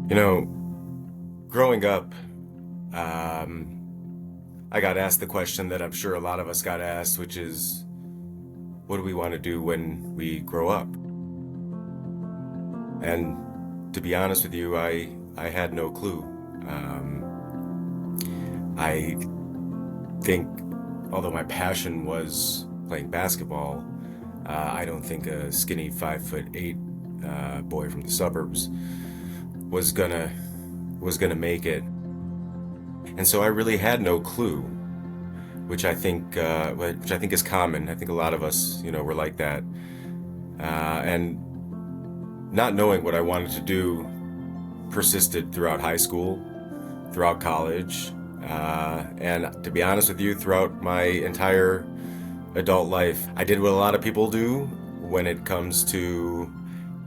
You know, growing up, um, I got asked the question that I'm sure a lot of us got asked, which is, what do we want to do when we grow up? And to be honest with you, I had no clue. I think, although my passion was playing basketball, I don't think a skinny 5'8" boy from the suburbs was gonna make it. And so I really had no clue, which I think is common. I think a lot of us, were like that. And not knowing what I wanted to do persisted throughout high school, throughout college, and to be honest with you, throughout my entire adult life. I did what a lot of people do when it comes to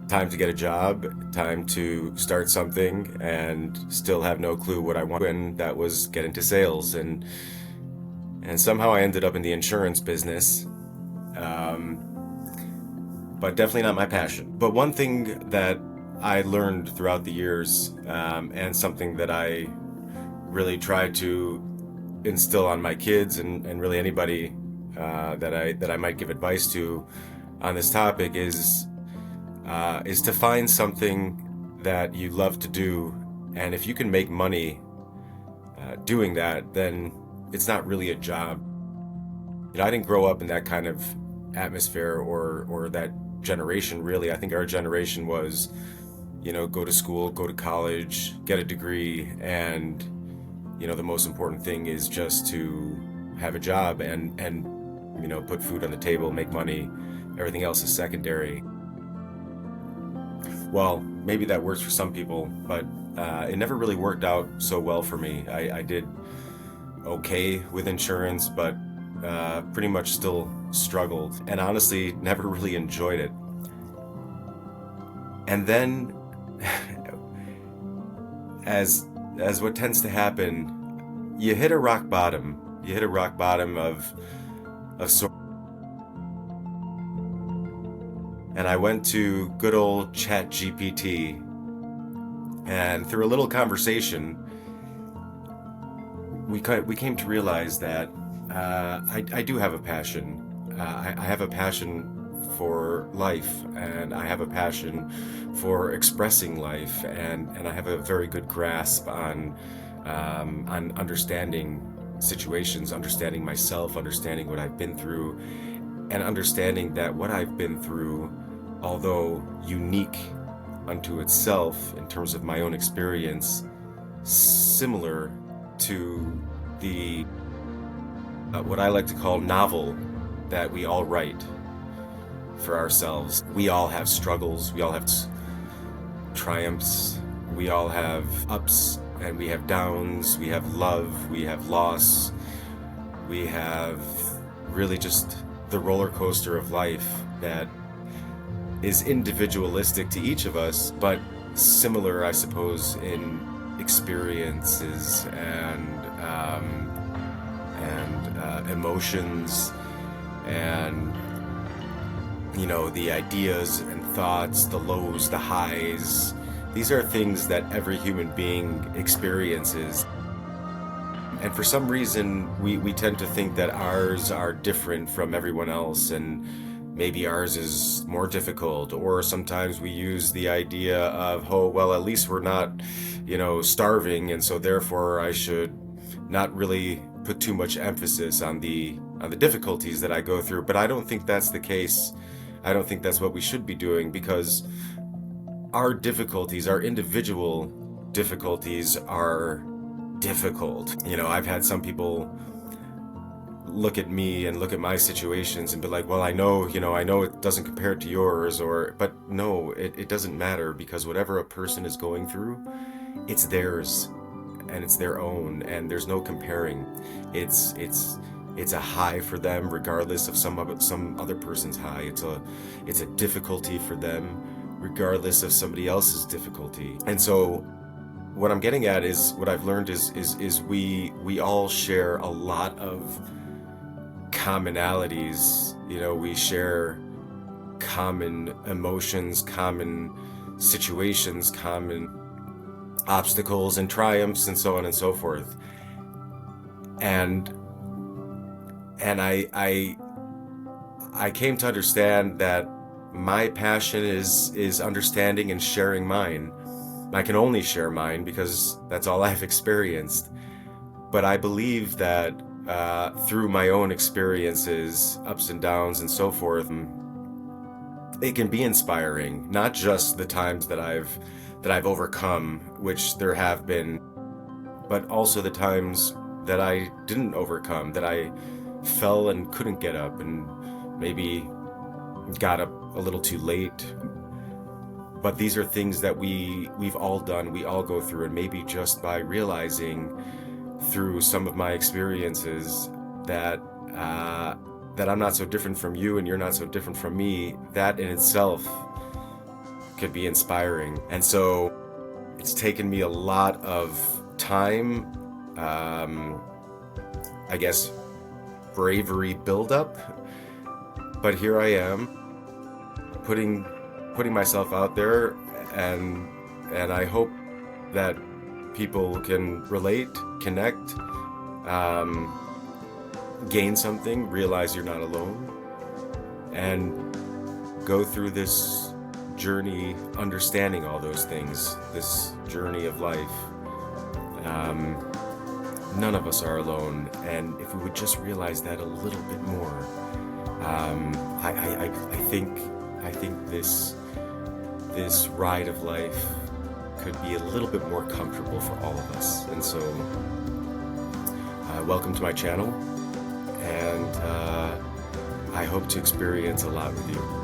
time to get a job, time to start something, and still have no clue what I want. And that was get into sales, and somehow I ended up in the insurance business. Um, but definitely not my passion. But one thing that I learned throughout the years, and something that I really try to instill on my kids and really anybody that I might give advice to on this topic is to find something that you love to do, and if you can make money doing that, then it's not really a job. I didn't grow up in that kind of atmosphere or that generation, really. I think our generation was, go to school, go to college, get a degree, and the most important thing is just to have a job and put food on the table, make money. Everything else is secondary. Well, maybe that works for some people, but it never really worked out so well for me. I did okay with insurance, but pretty much still struggled, and honestly never really enjoyed it. And then, as what tends to happen, you hit a rock bottom. You hit a rock bottom of sort. And I went to good old Chat GPT, and through a little conversation, we came to realize that I do have a passion. I have a passion for life, and I have a passion for expressing life, and I have a very good grasp on understanding situations, understanding myself, understanding what I've been through, and understanding that what I've been through, although unique unto itself in terms of my own experience, similar to the what I like to call novel that we all write for ourselves. We all have struggles, we all have triumphs, we all have ups and we have downs, we have love, we have loss, we have really just the roller coaster of life that is individualistic to each of us, but similar, I suppose, in experiences and emotions, and the ideas and thoughts, the lows, the highs. These are things that every human being experiences. And for some reason, we tend to think that ours are different from everyone else, and maybe ours is more difficult. Or sometimes we use the idea of, oh, well, at least we're not, starving, and so therefore I should not really put too much emphasis on the difficulties that I go through. But I don't think that's the case. I don't think that's what we should be doing, because our difficulties, our individual difficulties, are difficult. I've had some people look at me and look at my situations and be like, well, I know it doesn't compare to yours, but no, it doesn't matter, because whatever a person is going through, it's theirs and it's their own, and there's no comparing. It's a high for them regardless of some other person's high. It's a difficulty for them regardless of somebody else's difficulty. And so what I'm getting at is, what I've learned is we all share a lot of commonalities. We share common emotions, common situations, common obstacles and triumphs and so on and so forth. And I came to understand that my passion is understanding and sharing mine. I can only share mine because that's all I've experienced. But I believe that through my own experiences, ups and downs and so forth, it can be inspiring. Not just the times that I've overcome, which there have been, but also the times that I didn't overcome, that I fell and couldn't get up, and maybe got up a little too late. But these are things that we've all done, we all go through, and maybe just by realizing through some of my experiences that that I'm not so different from you and you're not so different from me, that in itself could be inspiring. And so it's taken me a lot of time, I guess bravery buildup, but here I am putting myself out there, and I hope that people can relate, connect, gain something, realize you're not alone, and go through this journey understanding all those things, this journey of life. None of us are alone, and if we would just realize that a little bit more, I think this ride of life could be a little bit more comfortable for all of us. And so welcome to my channel, and I hope to experience a lot with you.